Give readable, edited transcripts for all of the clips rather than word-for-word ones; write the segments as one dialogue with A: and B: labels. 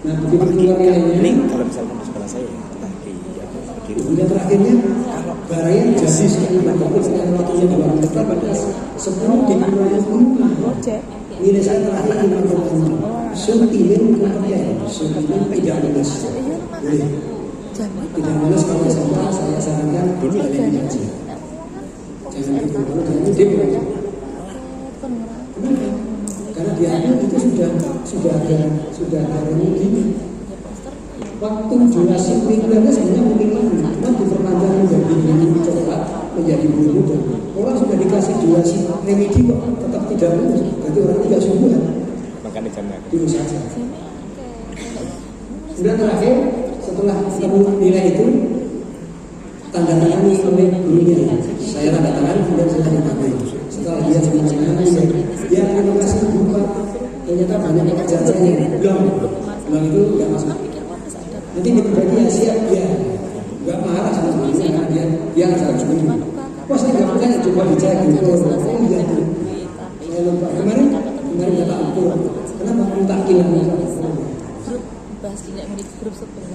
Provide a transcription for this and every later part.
A: Nah, begitu keluar nilainya.
B: Ini kalau misalkan di sekolah saya nanti
A: kemudian terakhirnya barangnya jadi sekian bagus sekian waktunya 2 meter pada 10 dikurangi 5. Nilai saya terakhir 5,5. Suntimin kompeten, suntimin tidak lulus. Boleh. Tidak lulus kalau saya sarankan kalian dihaji. Jangan dulu, jangan ide. Kenapa? Karena di akhir itu sudah ada remedi. Waktu durasi pemilihannya sebenarnya pemilihan, cuma diperpanjang menjadi bumbu coklat, menjadi bumbu dan orang sudah dikasih durasi remedi kok tetap tidak lulus, berarti orang tidak sungguhan.
B: makanya jamnya
A: Dulu saja. Kemudian terakhir setelah ketemu nilai itu tanda tangani oleh gurunya. Saya tanda tangan kemudian saya tanda tangan. Setelah dia tanda tangan, ya terima kasih Bu Pak. Ternyata banyak pekerjaan saya yang belum itu nggak masuk. Nanti dibagi ya siap ya, nggak marah sama temannya karena dia harus begini. Wah saya nggak percaya coba dicek gitu. Oh iya tuh, saya lupa kemarin kata aku, kenapa aku tak kilang?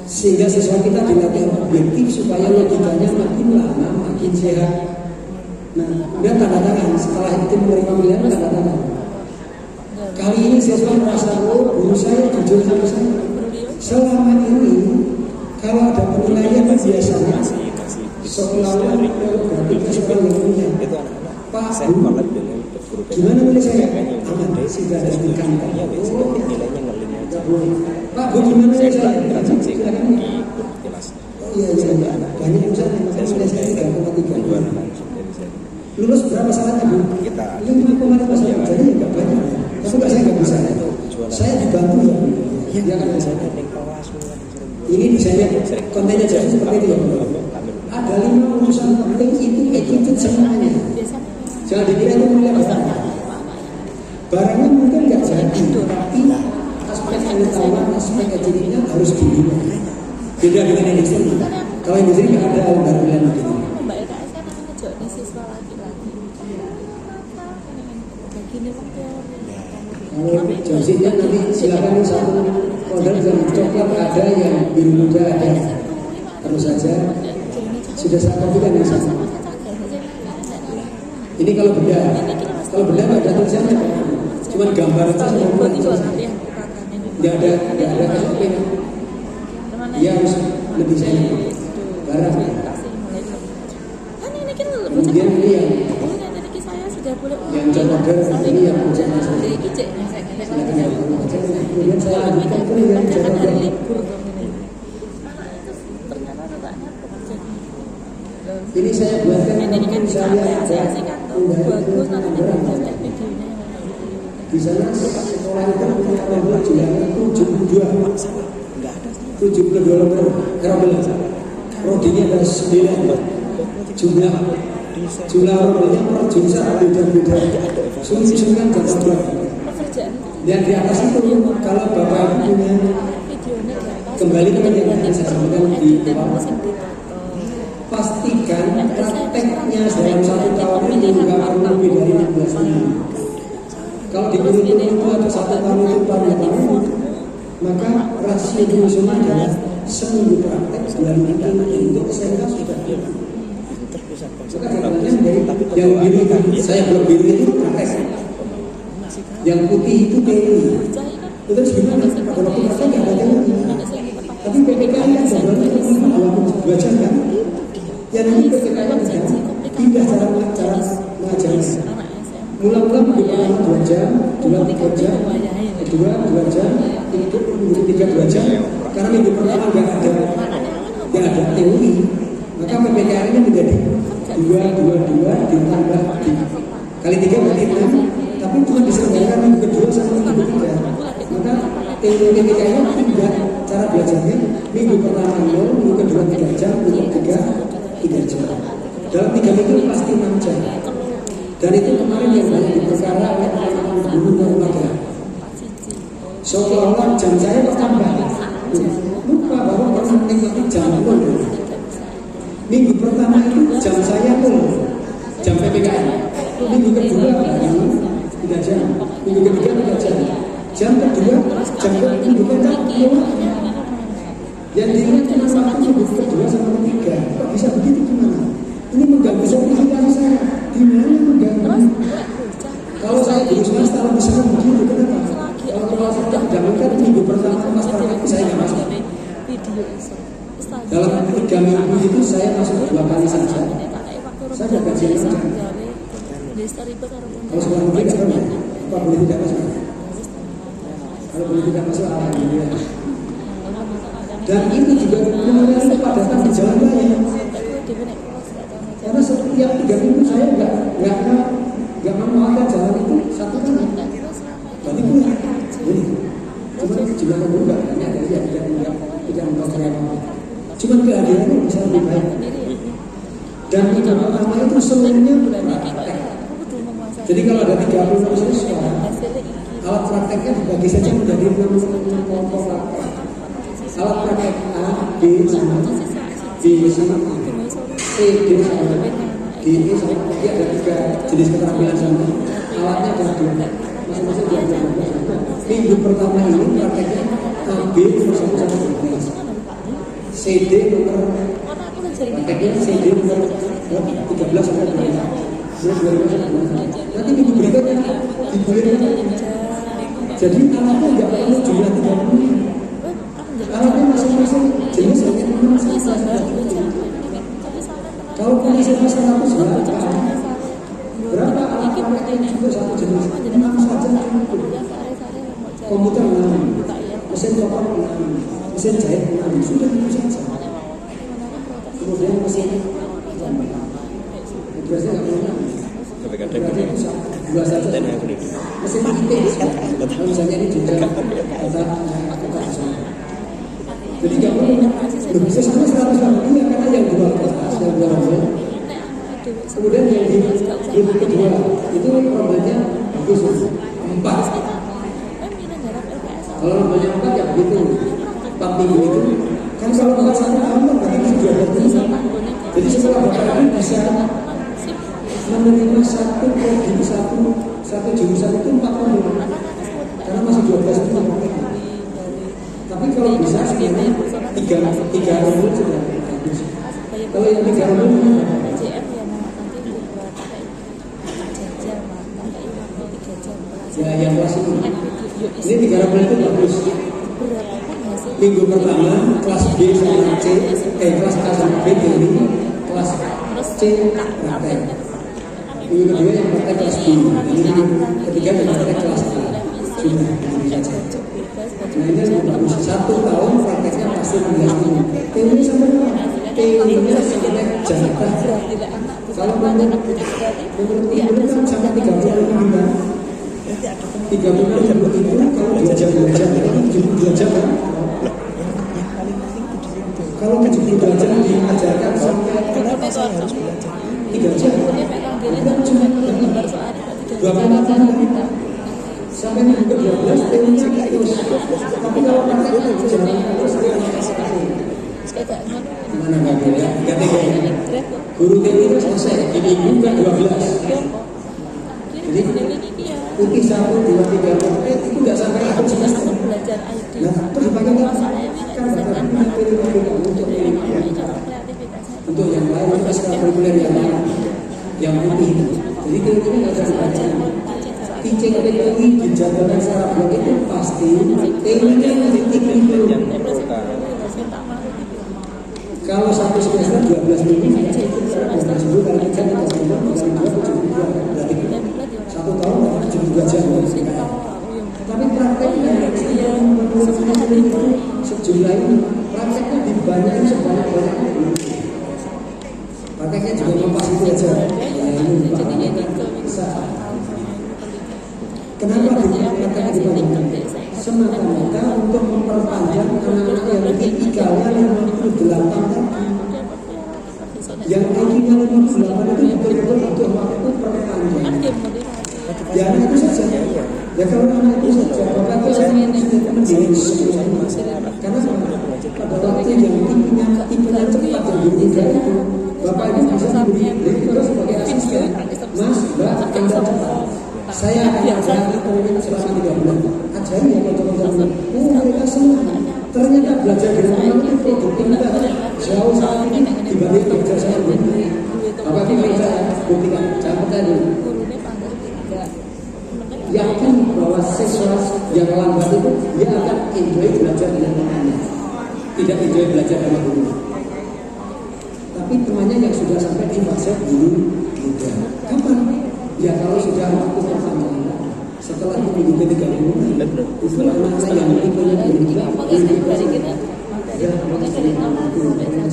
A: Sehingga siswa kita dilatih objektif supaya logikanya makin lama makin sehat. Nah, kemudian tanda tangan setelah itu menerima pilihan tanda tangan. Kali ini siswa merasa guru saya jujur sama saya. Selama ini kalau ada penilaian biasanya seolah-olah berarti seorang yang punya Pak Bu, gimana menurut saya? Aman, sudah ada berikan. Oh,
B: nilainya ngelinnya aja.
A: Pak Bu, gimana
B: Saya
A: menurut saya?
B: transaksi di grup kelas.
A: Oh iya, banyak yang saya nilai saya 3,3. Lulus berapa salahnya Bu?
B: Kita
A: 5,5 saja, jadi ya nggak banyak. Tapi nggak saya nggak bisa. Saya dibantu ya. Ya kan saya. Ini desainnya kontennya jadi seperti itu ya. Ada 5 urusan penting itu attitude semuanya. Jangan dikira itu mulai barangnya mungkin nggak jadi, tapi aspek pengetahuan, aspek attitude-nya harus dibina. Beda dengan industri. Kalau industri nggak ada lembar pilihan begini.
C: Mbak LKS kan ngejoknya siswa laki-laki. Begini waktu
A: kalau jauhnya nanti silakan satu model yang coklat ada, yang biru muda ada. Terus saja sudah saya kopikan yang sama. Ini kalau benda nggak ada tulisannya, cuma gambar saja sudah buat selesai. Nggak ada SOP. Dia harus lebih sayang barang. Kemudian ini yang contoh ini yang ujian saya. Kemudian saya lanjutkan ke yang contoh. Ini saya buatkan saya
C: bagus nanti videonya.
A: Di sana sekolah itu punya nomor jualan 72 lembar karabel. Prodinya ada 9. Jumlah rombelnya per jurusan beda-beda. Susun-susunan dan sebagainya. Dan di atas itu kalau Bapak Ibu punya kembali ke yang saya sampaikan di bawah, pastikan prakteknya dalam 1 tahun ini juga perlu lebih dari 16 minggu. Kalau di guru itu ada 1 tahun itu 4 tahun, maka rasio dusun adalah seminggu praktek 2 minggu untuk SMK sudah biasa. Maka jawabannya dari yang biru itu, saya belum biru itu praktek. Yang putih itu teori. Terus gimana? Kalau praktek nggak ada teori. Tapi PPKN kan jadwalnya cuma 2 jam kan? Ya nanti PPKN pindah cara mengajarnya. Mula-mula minggu pertama 2 jam, kedua 3 jam, kedua 2 jam, minggu ketiga 2 jam. Karena minggu pertama nggak ada teori, maka PPKN ini menjadi 2 ditambah kali 3 berarti 6. Tapi cuma diselenggarakan minggu kedua sampai minggu ketiga. Maka teori PPKN tidak cara belajarnya minggu pertama 0, minggu kedua 3 jam, minggu ketiga 3 jam. Dalam 3 minggu pasti 6 jam. Dan itu kemarin yang banyak diperkara oleh teman-teman guru dan lembaga. Seolah-olah jam saya bertambah. Lupa bahwa pernah menikmati jam pun. Minggu pertama itu jam saya pun jam PPKN. Minggu kedua 3 jam. Minggu ketiga 3 jam. Jam kedua jam ke-6 bukan yang dilihat cuma satu minggu kedua sama ketiga. Kok bisa begitu gimana? Ini mengganggu sertifikasi saya. Gimana mengganggu? Kalau saya di swasta lebih sering begitu, kenapa? Kalau saya jangankan minggu pertama pas praktek saya nggak masuk. Dalam 3 minggu itu saya masuk 2 kali saja. Saya dapat gajian saja. Kalau sekarang boleh tidak pernah, apa boleh tidak masuk? Kalau boleh tidak masuk, alhamdulillah. Dan itu juga mengenai kepadatan di jalan raya. Karena setiap 3 minggu saya nggak memanfaatkan jalan itu satu kali. Berarti boleh. Cuma jumlahnya dulu nggak banyak, jadi ya tidak memperkaya apa. Cuma kehadirannya bisa lebih baik. Dan yang pertama itu seluruhnya praktek. Jadi kalau ada 36 siswa, alat prakteknya dibagi saja menjadi 6 kelompok praktek. Alat praktek A, B, sama B, sama C, D, sama D, E, sama D, ada 3 jenis keterampilan sama. Alatnya ada 2, masing-masing 2. Minggu pertama ini prakteknya A, B, nomor 1 sampai 12. C, D, nomor prakteknya C, D, nomor 13 sampai 12. Nanti minggu berikutnya dibolehkan. Jadi alatnya nggak perlu jumlah 30. Alatnya masing-masing jenis hanya 6 saja. Kalau punya saya 100 berapa alat praktek juga satu jenis? 6 saja cukup. Komputer 6, mesin kotak 6, mesin jahit 6, sudah itu saja. Kemudian mesin biasanya nggak punya.
B: Tapi kadang
A: dua saja. Mesin titik, kalau misalnya ini juga jadi nggak perlu bisa sama 100 iya karena yang dua kelas yang dua rombel. Kemudian yang di kedua itu rombelnya bagus 4. Kalau rombelnya 4 ya begitu 4 minggu itu kan kalau 4 1 tahun berarti masih 12 minggu. Jadi setelah Bapak ini bisa menerima satu prodi satu jurusan itu 4 tahun karena masih 12 minggu. Tapi kalau bisa sebenarnya 3 rombel sudah bagus. Kalau yang 3 rombel ya yang kelas ini 3 rombel itu bagus. Minggu pertama kelas B sama C, kelas A sama B teori, kelas C praktek. Minggu kedua yang praktek kelas B, minggu ketiga yang praktek kelas A. Sudah, ini saja. Nah ini bagus. 1 tahun prakteknya pasti 16 minggu. Teori sampai mana? Teorinya sampai jatah. Kalau menurut kan sampai 30 minggu. 30 minggu itu kalau 2 jam itu 72 jam kan? Kalau 72 jam diajarkan sampai 3 jam. Kan cuma 28 sampai minggu ke-12 teorinya terus. Tapi kalau prakteknya jalan terus mana nggak boleh? Nggak tega. Guru teori itu selesai di minggu ke-12. Jadi putih 1, 2, 3, 4 itu nggak sampai akhir semester. Nah terus dipakai apa? Kan untuk yang lain itu ekstrakurikuler yang putih. Jadi teori nggak usah dibaca. Teaching teori di jadwalnya secara blok itu pasti teorinya nanti itu. Kalau 1 semester 12 minggu, 12 minggu kalau kita 3 minggu, 72 berarti 1 tahun 72 jam. Tapi prakteknya menurut itu sejumlah ini prakteknya dibanyakin sebanyak-banyaknya. Prakteknya juga mempas itu aja. Ya ini bisa. Kenapa prakteknya dibanyakin? Semata-mata untuk memperpanjang anak-anak yang IQ-nya 58 tadi. Yang IQ-nya 58 itu betul-betul butuh waktu perpanjangan. Ya anak itu saja. Ya kalau anak itu saja, Bapak itu saya sudah mendidik semuanya. Karena pada waktu yang IQ-nya cepat yang berbeda itu, Bapak itu bisa beri sebagai asisten. Mas, Mbak, Anda cepat. Saya akan ajari selama 3 bulan. Ajari ya kalau teman-teman. Mereka ternyata belajar dengan teman itu produktivitas jauh sangat tinggi dibanding belajar saya dulu. Bapak Ibu bisa buktikan, saya percaya dulu.
C: gurunya panggil tiga.
A: Yakin bahwa siswa yang lambat itu dia akan enjoy belajar dengan temannya, tidak enjoy belajar dengan guru. Tapi temannya yang sudah sampai di fase guru muda, kapan? Ya kalau sudah waktu pertama, setelah minggu ketiga itu anak yang tipenya berubah,
C: Dari kita
A: ya
C: pokoknya dari 6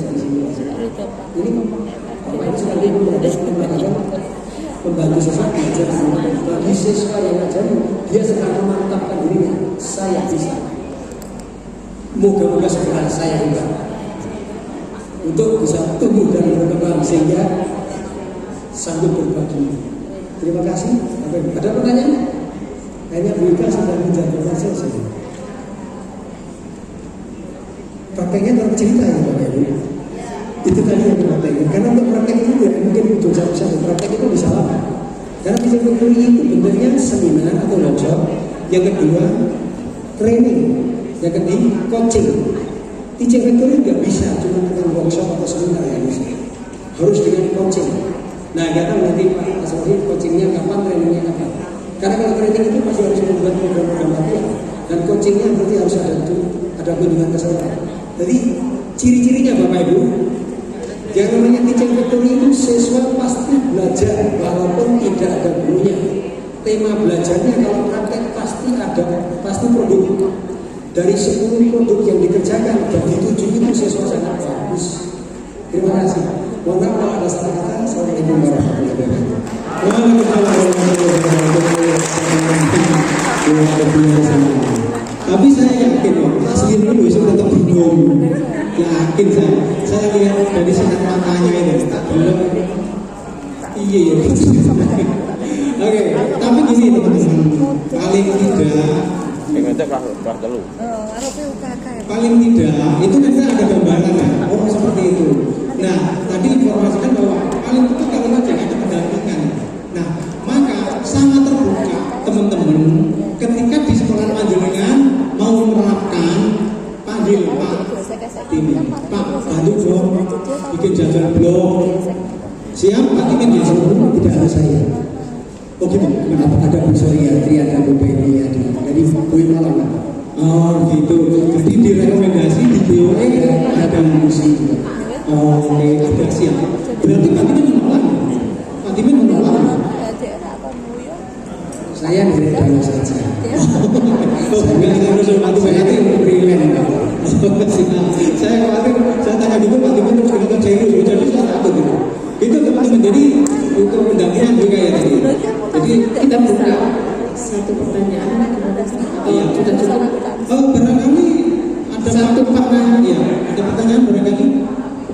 C: sampai 1
A: ini Bapak Ibu sekalian membantu siswa belajar bagi siswa yang ngajar dia sedang memantapkan dirinya, saya bisa, moga-moga segera saya juga untuk bisa tumbuh dan berkembang sehingga sanggup berbagi. Terima kasih. Ada pertanyaan? Kayaknya Bu Ika sudah menjawab selesai. Prakteknya dalam cerita ya Bapak Ibu. Itu tadi yang dipraktekin. Karena untuk praktek itu ya mungkin butuh satu praktek itu bisa lama. Karena teaching factory itu bentuknya seminar atau workshop. Yang kedua training. Yang ketiga coaching. Teaching factory nggak bisa cuma dengan workshop atau seminar ya harus dengan coaching. Nah nggak tahu nanti Pak Asrofi coachingnya kapan, trainingnya kapan. Karena kalau training itu masih harus membuat program-program latihan dan coachingnya berarti harus ada kunjungan ke sana. Jadi ciri-cirinya Bapak Ibu, yang namanya teaching factory itu siswa pasti belajar walaupun tidak ada gurunya. Tema belajarnya kalau praktek pasti produk. Dari 10 produk yang dikerjakan dan dituju itu siswa sangat bagus. Terima kasih. Mohon maaf kalau ada salah kata. Assalamualaikum warahmatullahi wabarakatuh. Waalaikumsalam warahmatullahi wabarakatuh. Tapi saya yakin kok, asli dulu itu tetap bingung. Yakin saya lihat dari sinar matanya ini tak bilang iya ya. Oke, tapi gini teman-teman, paling tidak
B: ngecek kelas dulu.
C: Paling
A: tidak itu nanti ada gambaran ya, oh seperti itu. Nah, tadi informasikan bahwa paling itu kalau saja ada pendampingan. Nah, maka sangat terbuka teman-teman ketika di sekolah panjenengan mau menerapkan panggil Pak ini, Pak bantu dong bikin jajan blog. Siap, Pak ingin dia seluruh tidak ada saya. Oh gitu, ada Bu Surya, ada Bu Beni, jadi Bu Malam. Oh gitu, jadi direkomendasi di BOE ada musik juga. Oh oke, ada siap. Berarti Pak Timin menolak? Pak Timin menolak? Saya dari dalam saja. Oh bukan, saya harus bantu Pak Timin beriman. Saya khawatir, saya tanya dulu Pak Timin terus kita serius, jadi saya takut gitu. Itu teman-teman, jadi untuk pendampingan juga ya tadi. Jadi kita buka
C: satu pertanyaan.
A: iya,
C: Sudah cukup.
A: Oh, barangkali ada satu Pak, ya, ada pertanyaan barangkali.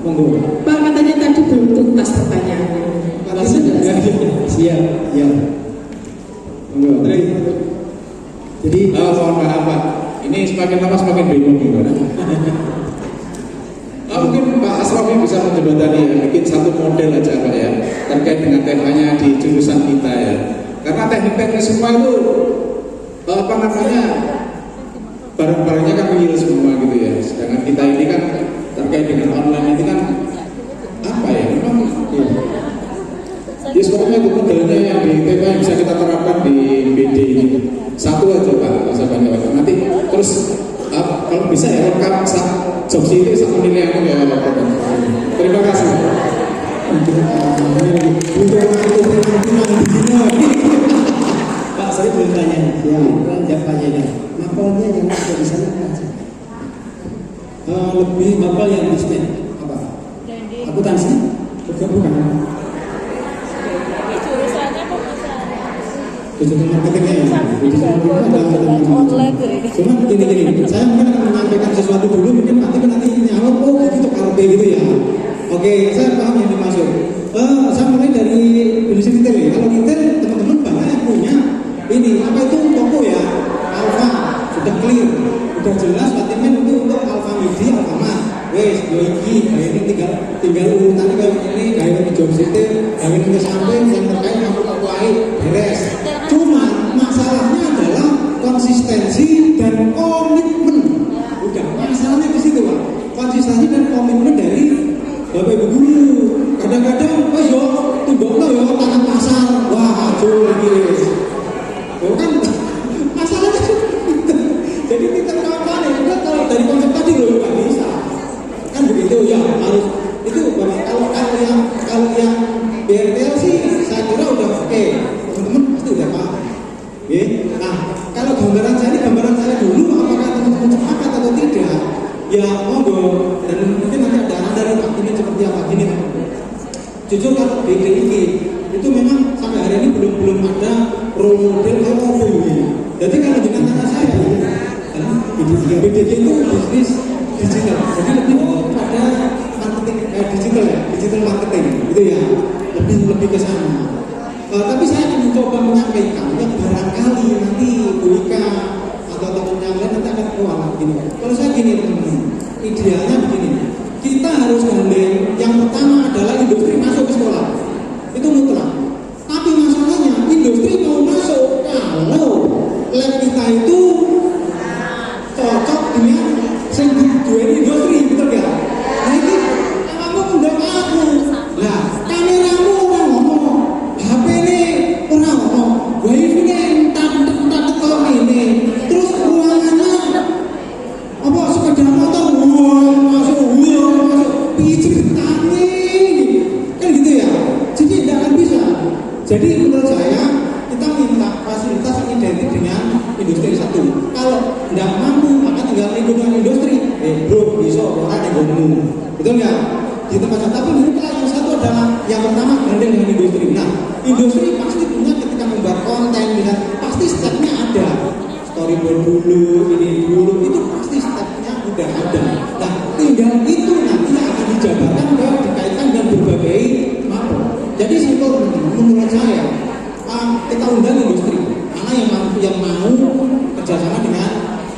A: Monggo.
C: Pak katanya tadi belum tuntas pertanyaannya.
A: Kalau sudah siap, ya. Monggo. Jadi,
D: mohon maaf Pak, ini semakin lama semakin bingung gimana. Mungkin Pak Asrofi bisa menjembatani bikin satu model aja Pak ya terkait dengan temanya di jurusan kita ya. Karena teknik-teknik semua itu apa namanya barang-barangnya kan real semua gitu ya. Sedangkan kita ini kan terkait dengan online ini kan apa ya memang ya. Jadi sebenarnya itu modelnya yang di tema yang bisa kita terapkan di BD ini satu aja Pak, nggak usah banyak-banyak. Nanti terus kalau bisa ya lengkap job itu satu nilai aku ya. Terima kasih.
A: Pak, saya belum tanya. Ya, jawab tanya. Mapelnya yang ada di sana apa aja? Lebih mapel yang bisnis apa? Akuntansi? Bukan.
C: Jurusannya pemasaran.
A: Digital marketingnya ya.
C: Online
A: Cuma gini, saya mungkin akan menyampaikan sesuatu dulu, mungkin nanti nyawa gitu karpe gitu ya. Oke, saya paham yang dimaksud. Saya mulai dari industri retail ya. Kalau retail teman-teman banyak yang punya ini apa itu toko ya, Alfa sudah clear, sudah jelas Patimen itu untuk Alfa Midi, Alfamart. Wes, ini tinggal urutannya kayak ini, kayak di job retail, kayak ke samping yang terkait dengan lain beres. Cuma masalahnya adalah konsistensi dan komitmen. Udah masalah Bapak Ibu guru, kadang-kadang wes yo tundukno yo tanah pasar. Wah, aduh iki. Oh kan masalahnya gitu. Jadi kita kawan-kawan ya, kalau dari konsep tadi loh nggak bisa. Kan begitu ya, harus itu Bapak. Kalau yang BRTL sih saya kira udah oke. Teman-teman pasti udah paham. Ya. Nah, kalau gambaran saya dulu, apakah teman-teman sepakat atau tidak? Ya monggo, dan mungkin nanti ada dari Pak ini seperti apa gini. Jujur kalau BDIG itu memang sampai hari ini belum ada role model atau apa ini. Jadi kalau dengan tanya saya, BDIG itu bisnis digital, jadi lebih pada marketing digital marketing, gitu ya, lebih ke sana. Tapi saya akan mencoba menyampaikan yang barangkali nanti Bu Ika atau teman yang lain nanti akan keluar gini. Kalau saya gini teman-teman, idealnya begini, kita harus gandeng. Yang pertama adalah industri masuk ke sekolah, itu mutlak. Tapi masalahnya industri mau masuk kalau lab kita itu cocok dengan dua industri, betul ya? Nah ini kamu undang aku, lah kameramu orang ngomong, HP ini orang ngomong, wifi ini entar kok ini, terus ruangannya apa sepeda motor, masuk pijit tani, kan gitu ya? Jadi tidak akan bisa. Jadi menurut saya kita minta fasilitas yang identik dengan industri satu. Kalau tidak mampu maka tinggal ikut dengan industri. Bro, bisa orang yang ngomong, betul nggak? Di tempat satu. Tapi mereka yang satu adalah yang pertama gandeng dengan industri. Nah, industri pasti punya ketika membuat konten, bisa pasti stepnya ada. Storyboard dulu, ini dulu, itu pasti stepnya udah ada. Nah, tinggal itu nanti akan dijabarkan bahwa dikaitkan dengan berbagai makro. Jadi simpel menurut saya, kita undang industri, mana yang mau kerjasama dengan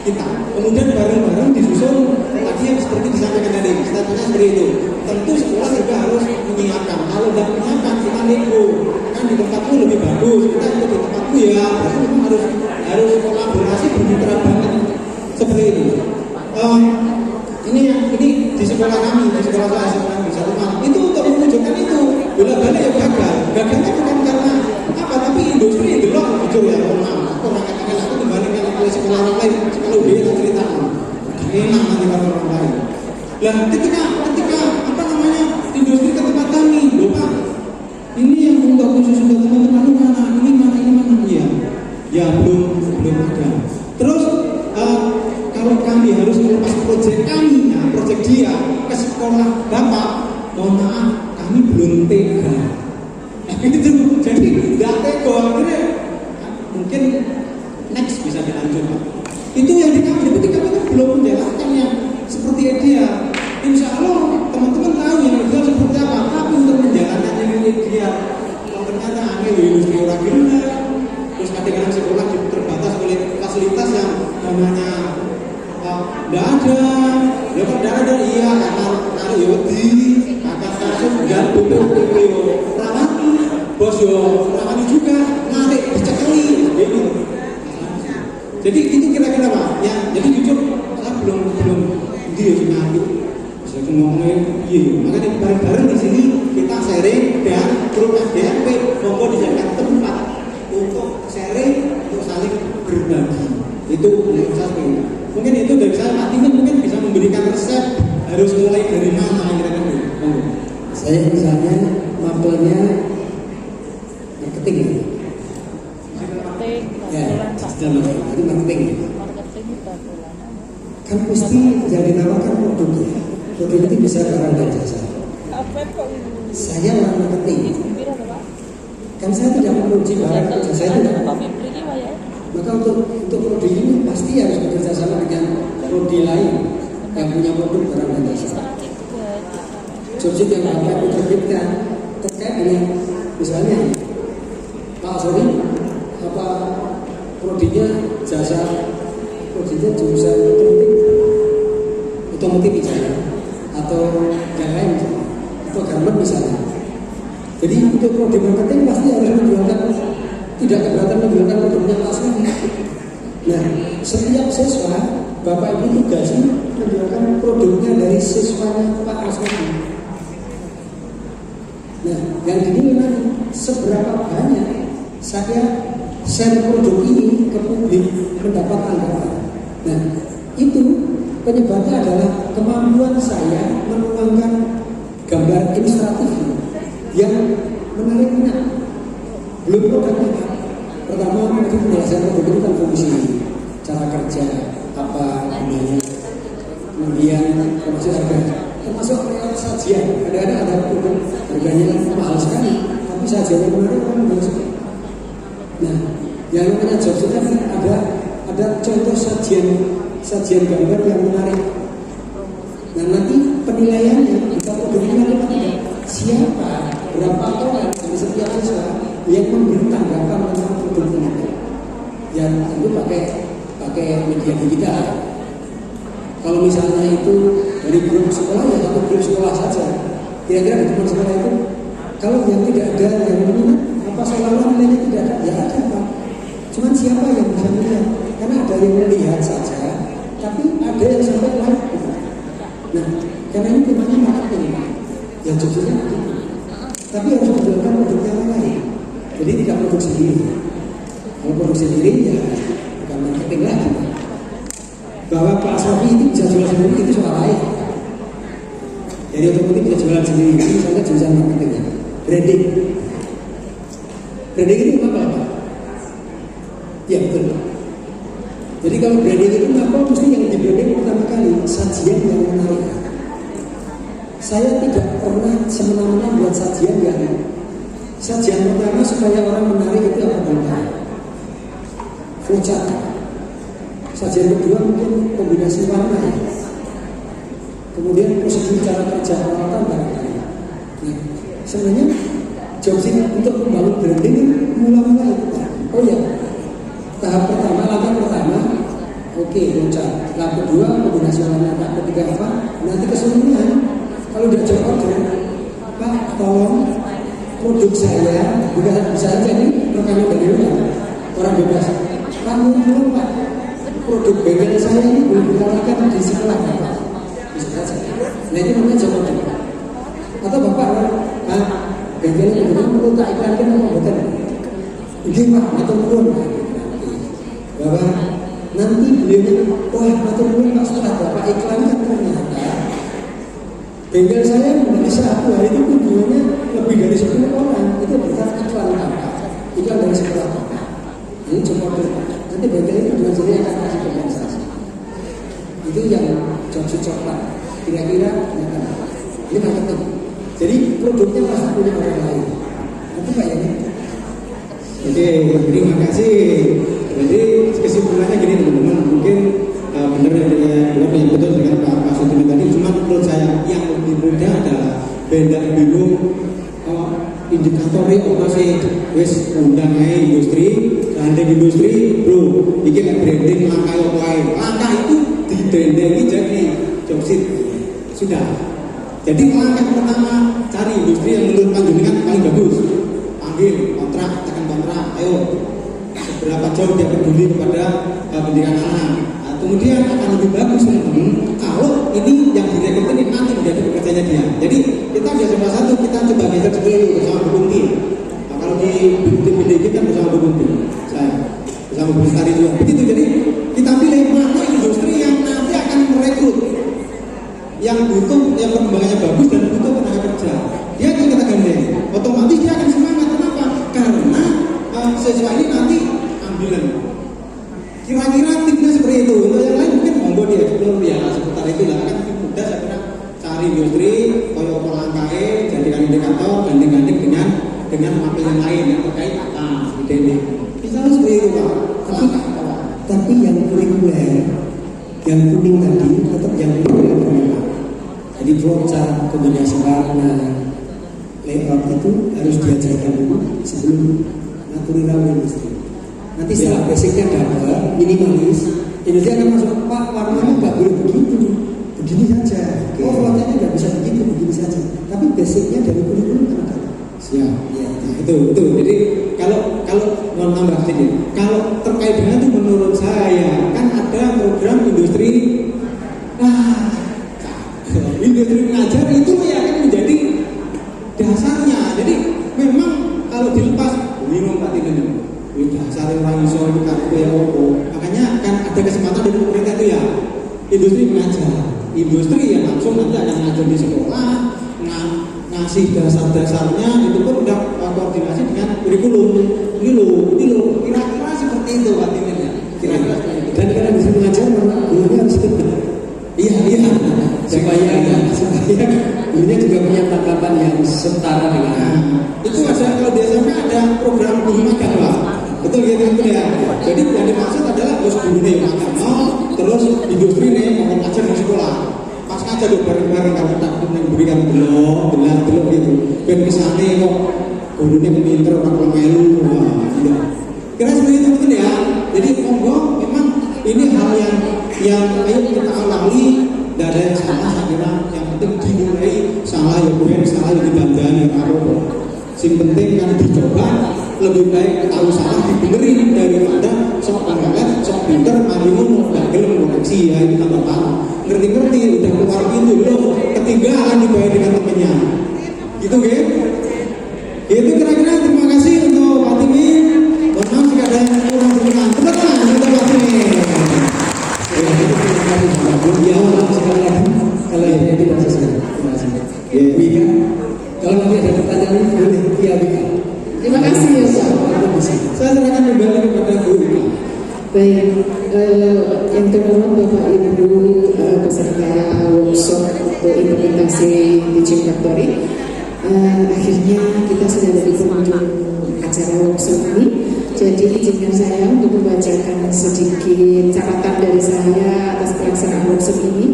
A: kita. Kemudian bareng-bareng disusun tadi yang seperti disampaikan tadi, statusnya seperti itu. Tentu sekolah juga harus menyiapkan. Kalau tidak menyiapkan, kita nego. Kan di tempatku lebih bagus, kita ikut di tempatku ya. Berarti memang harus kolaborasi bermitra banget seperti itu. Ini di sekolah kami, di sekolah saya sekolah di satu malam itu untuk menunjukkan itu bola-bola yang gagal. Gagalnya bukan karena apa, tapi industri yang belum jujur ya. Orang katakan aku dibandingkan oleh sekolah orang lain, sekolah dia cerita enak nanti orang lain. Lah ketika apa namanya industri ke tempat kami, lupa ini yang untuk khusus untuk teman-teman ini mana ya belum ada. Terus kalau kami harus melepas proyek kami, proyek dia ke sekolah bapak, mohon maaf kami belum tega. Itu jadi tidak tega, akhirnya mungkin next bisa dilanjutkan. Itu yang kami itu belum menjelaskan yang seperti dia. Insya Allah teman-teman tahu yang ideal seperti apa. Tapi untuk menjalankan yang ideal, ternyata aneh industri orang gila. Terus kadang-kadang sekolah terbatas oleh fasilitas yang namanya tidak ada. Ya kok tidak ada, iya karena yodi, kakak kasus dan butuh rawani, bos yo rawani juga, narik dicekali, gitu. Jadi itu kira-kira Pak. Ya, jadi jujur saya belum dia ngaku. Saya ngomongin iya. Makanya bareng-bareng di sini kita sharing dan grup FDMP monggo dijadikan tempat untuk sharing, untuk saling berbagi. Itu menurut saya. Mungkin itu dari saya. Pak Timun mungkin bisa memberikan resep harus mulai dari mana kira-kira.
C: Saya misalnya mapelnya marketing. Ya, itu marketing. Kan mesti yang dinawarkan produknya. Produk itu bisa barang dan jasa. Saya orang marketing. Kan saya tidak memuji barang dan jasa itu. Maka untuk produk ini pasti harus bekerjasama dengan prodi lain yang punya produk barang dan jasa. Jobsit yang dapat diterbitkan terkait dengan misalnya Pak Sori apa prodinya jasa, prodinya jurusan otomotif misalnya, atau yang lain misalnya, atau garment misalnya. Jadi untuk prodi marketing pasti harus menjualkan, tidak keberatan menjualkan produknya langsung. Nah, setiap siswa Bapak Ibu tugasi menjualkan produknya dari siswanya Pak Aswadi.
A: yang dinilai seberapa banyak saya share produk ini ke publik mendapat tanggapan. Nah, itu penyebabnya adalah kemampuan saya menuangkan gambar ilustratif yang menarik minat. Belum produknya. Pertama, mungkin penjelasan produk itu kan fungsi, cara kerja, apa gunanya, kemudian termasuk harga, termasuk sajian. Kadang-kadang ada produk harganya mahal sekali, tapi sajiannya menarik kan bagus. Nah, yang namanya job itu kan ada contoh sajian gambar yang menarik. Nah, nanti penilaiannya kita produknya apa tidak? Siapa, berapa orang dari setiap siswa yang memberi tanggapan tentang produk ini? Ya tentu pakai media digital. Kalau misalnya itu dari grup sekolah ya satu grup sekolah saja. Kira-kira di grup sekolah itu kalau yang tidak ada yang minat, apa seolah-olah nilainya tidak ada? Ya ada Pak. Cuman siapa yang bisa melihat? Karena ada yang melihat saja, tapi ada yang sampai live. Nah, karena ini temanya marketing, ya jujurnya begitu. Tapi harus menjualkan produk yang lain. Jadi tidak produk sendiri. Kalau produk sendiri ya bukan marketing lagi. Bahwa Pak Sofi itu bisa jual sendiri itu soal lain. Jadi otomatis bisa jualan sendiri. Ini misalnya jurusan marketingnya, branding. Branding itu apa Pak? Ya betul. Jadi kalau branding itu apa? Mesti yang di branding pertama kali sajian yang menarik. Saya tidak pernah semena-mena buat sajian pertama supaya orang menarik itu apa bentar? Flowchart. Sajian kedua mungkin kombinasi warna ya. Kemudian prosedur cara kerja peralatan barangkali. Nah, sebenarnya jobs ini untuk membangun branding mula-mula itu. Oh ya, tahap pertama, langkah pertama, oke, flowchart. Tahap kedua kombinasi warna. Tahap ketiga apa? Nanti keseluruhan. Kalau udah jawab Pak, tolong produk saya bukan bisa aja nih rekaman dari luar orang bebas. Kamu belum Pak, produk bengkel saya ini belum ditawarkan di sekolah Pak. Bisa saja. Nah itu namanya jawab. Atau Bapak, bengkel ini perlu tak iklankan apa betul? Ini Pak, atau belum? Bahwa nanti beliaunya, atau belum Pak setelah Bapak iklankan ternyata bengkel saya dari satu hari itu kunjungannya lebih dari 10 orang. Itu berarti iklan apa? Iklan dari sekolah apa? Ini coba dulu. Nanti bengkel itu dengan sendiri akan kasih kompensasi. Itu yang job coklat. Kira-kira ini marketing. Jadi produknya pasti punya orang lain. Itu Pak ya.
C: Oke, terima kasih. Jadi kesimpulannya gini teman-teman, mungkin benar yang betul dengan Pak Sutimi tadi. Cuma menurut saya yang lebih mudah adalah beda bingung indikatornya apa sih? Wes undang industri, gandeng industri, bro. Bikin branding langkah yang lain. Langkah itu didendengi jadi jobsit. Sudah. Jadi langkah pertama cari industri yang menurut panjenengan paling bagus. Panggil kontrak, tekan kontrak. Ayo. Seberapa jauh dia peduli kepada pendidikan anak. Kemudian akan lebih bagus kalau ini yang direkrut ini nanti menjadi pekerjanya dia. Jadi kita biasa satu kita coba geser dulu bersama Bu Kunti. Nah, kalau di tim pendidik kan bersama Bu Kunti, saya bersama Bu Lestari juga. Begitu jadi kita pilih mana industri yang nanti akan merekrut, yang butuh, yang perkembangannya bagus dan butuh tenaga kerja. Dia akan kita gandeng. Otomatis dia akan semangat. Kenapa? Karena siswa ini nanti ambilan. Kira-kira tipnya seperti itu. Untuk yang lain mungkin monggo dia explore ya seputar itu lah kan mudah saya kira cari industri koyo pelangkai jadikan indikator gandeng-gandeng dengan mapel yang lain yang terkait ide bisa seperti itu Pak.
A: Tapi yang kulikuler, yang kuning tadi tetap yang kulikuler. Jadi flowchart, kombinasi warna, layout itu harus diajarkan dulu sebelum natural industri. Nanti setelah basicnya dapat, minimalis, Indonesia akan masuk, Pak warnanya nggak boleh begitu, begini saja. Oh flowchartnya nggak bisa begitu, begini saja. Tapi basicnya dari kurikulum kan ada.
C: Siap. Ya, itu. Jadi kalau mau nambah sedikit, kalau terkait dengan itu menurut saya kan ada program industri, industri mengajar itu ya akan menjadi dasarnya. Jadi karpe opo. Makanya kan ada kesempatan dari pemerintah itu ya, industri mengajar, industri yang langsung nanti akan mengajar di sekolah, ngasih dasar-dasarnya itu pun udah koordinasi dengan kurikulum. Ini loh, kira-kira seperti itu Pak Timin ya. Kira-kira seperti itu.
A: Dan karena bisa mengajar, maka gurunya harus benar.
C: Iya.
A: supaya gurunya juga punya tanggapan yang setara dengan
C: Itu ada kalau di SMP ada program guru magang Pak. Betul gitu ya. Jadi yang dimaksud adalah bos guru nih magang, terus industri nih mau ngajar di sekolah. Pas ngajar tuh bareng-bareng kalau tak memberikan belok gitu. Ben kesane kok gurunya pinter orang melu. Gitu. Kira seperti itu betul ya. Jadi monggo memang ini hal yang ayo kita alami. Tidak ada yang salah, saya kira yang penting dimulai salah ya bukan salah yang dibandani apa-apa. Yang penting kan dicoba, lebih baik tahu salah dibenerin daripada sok panggalan, sok pinter, mari ngomong, gak gelem koreksi ya itu tambah parah. Ngerti-ngerti udah keluar pintu loh, ketiga akan dibayar dengan temennya. Gitu kan? Itu kira-kira terima kasih untuk Pak Timin. Mohon maaf jika ada yang kurang berkenan. Tepat untuk Pak Timin.
A: ya sekali lagi kalau ya tidak sesuai. Ya Wika, kalau nanti ada pertanyaan boleh via Wika.
E: Terima kasih ya Pak.
C: Saya serahkan kembali kepada Bu Wika.
E: Baik, yang terhormat Bapak Ibu peserta workshop untuk implementasi Teaching Factory. Akhirnya kita sudah ada di penghujung acara workshop ini. Jadi izinkan saya untuk membacakan sedikit catatan dari saya atas pelaksanaan workshop ini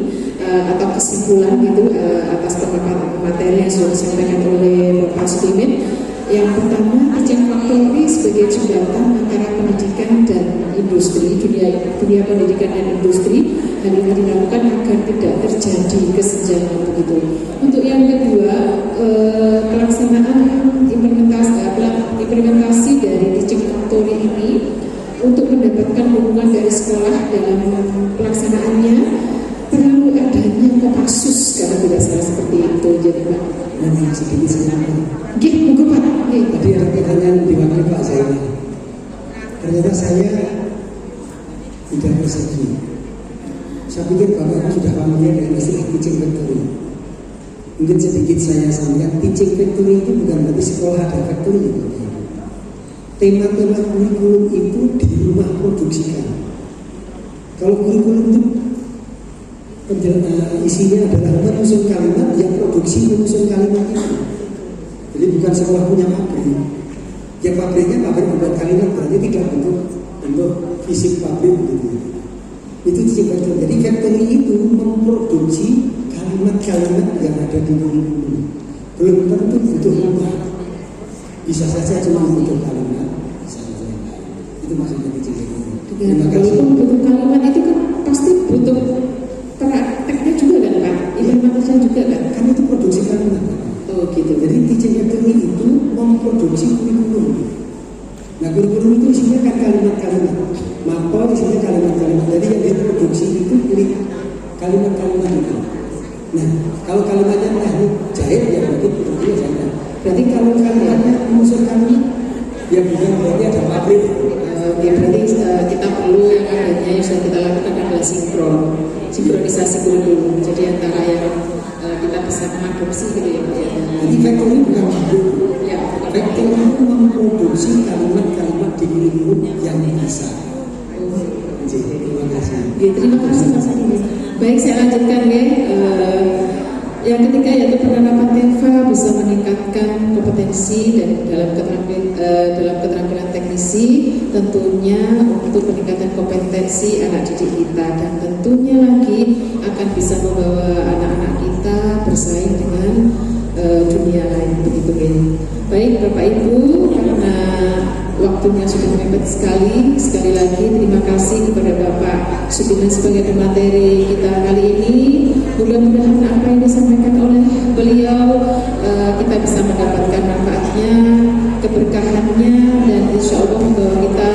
E: atau kesimpulan gitu atas pemaparan materi yang sudah disampaikan oleh Bapak Sudimin. Yang pertama, Teaching Factory sebagai jembatan antara pendidikan dan industri, dunia pendidikan dan industri. Hal ini dilakukan agar tidak terjadi kesenjangan begitu. Untuk yang kedua, pelaksanaan implementasi dari Teaching Factory ini untuk mendapatkan dukungan dari sekolah dalam pelaksanaannya perlu adanya Kopassus kalau tidak salah seperti itu. Jadi Pak,
A: Nanti sedikit sedikit.
E: Buku Pak.
A: Tadi ada pertanyaan di wakil Pak saya. Ternyata saya tidak persegi. Saya pikir Bapak sudah familiar dengan istilah Teaching Factory. Mungkin sedikit saya sampaikan, Teaching Factory itu bukan berarti sekolah ada factory. Tema-tema kurikulum itu di rumah produksikan. Kalau kurikulum itu isinya adalah menyusun kalimat yang produksi menyusun kalimat itu. Jadi bukan sekolah punya pabrik. Ya pabriknya pabrik membuat kalimat berarti tidak bentuk fisik pabrik begitu. Itu teaching factory. Jadi factory itu memproduksi kalimat-kalimat yang ada di kurikulum. Belum tentu butuh rumah. Bisa saja cuma butuh kalimat, bisa saja yang lain. Itu maksudnya teaching factory. Terima kasih.
E: Walaupun butuh kalimat itu kan pasti butuh prakteknya juga kan Pak, implementasinya juga kan.
A: Kan itu produksi kalimat.
E: Oh gitu.
A: Jadi teaching factory itu memproduksi kurikulum. Nah kurikulum itu isinya kan kalimat-kalimat. Mapel isinya kalimat-kalimat. Jadi yang diproduksi itu kalimat-kalimat itu. Nah kalau kalimatnya teknik jahit ya berarti produknya jahit. Berarti kalau kalimatnya unsur kalimat ya bukan berarti ada pabrik.
E: Ya berarti kita perlu yang adanya yang sudah kita lakukan adalah sinkronisasi kurikulum. Jadi antara yang kita bisa mengadopsi gitu ya Pak ya.
A: Jadi factory bukan pabrik.
E: Ya,
A: Factory itu memproduksi kalimat-kalimat di kurikulum yang bisa. Terima kasih.
E: Ya, terima kasih Mas Adi. Baik, saya lanjutkan ya. Yang ketiga yaitu penerapan TEFA bisa meningkatkan kompetensi dan dalam keterampilan teknisi, tentunya untuk peningkatan kompetensi anak didik kita dan tentunya lagi akan bisa membawa anak-anak kita bersaing dengan dunia lain begitu ya. Baik Bapak Ibu, karena waktunya sudah mepet sekali lagi terima kasih kepada Bapak Sudimin sebagai pemateri kita kali ini. Mudah-mudahan apa yang disampaikan oleh beliau kita bisa mendapatkan manfaatnya, keberkahannya, dan insya Allah membawa kita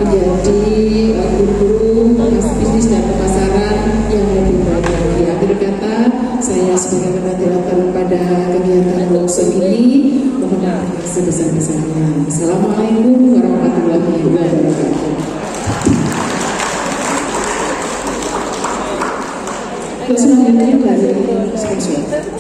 E: menjadi guru-guru bisnis dan pemasaran yang lebih baik lagi. Akhir kata, saya sebagai moderator pada kegiatan workshop ini mohon maaf sebesar-besarnya. Assalamualaikum warahmatullahi wabarakatuh. seksual.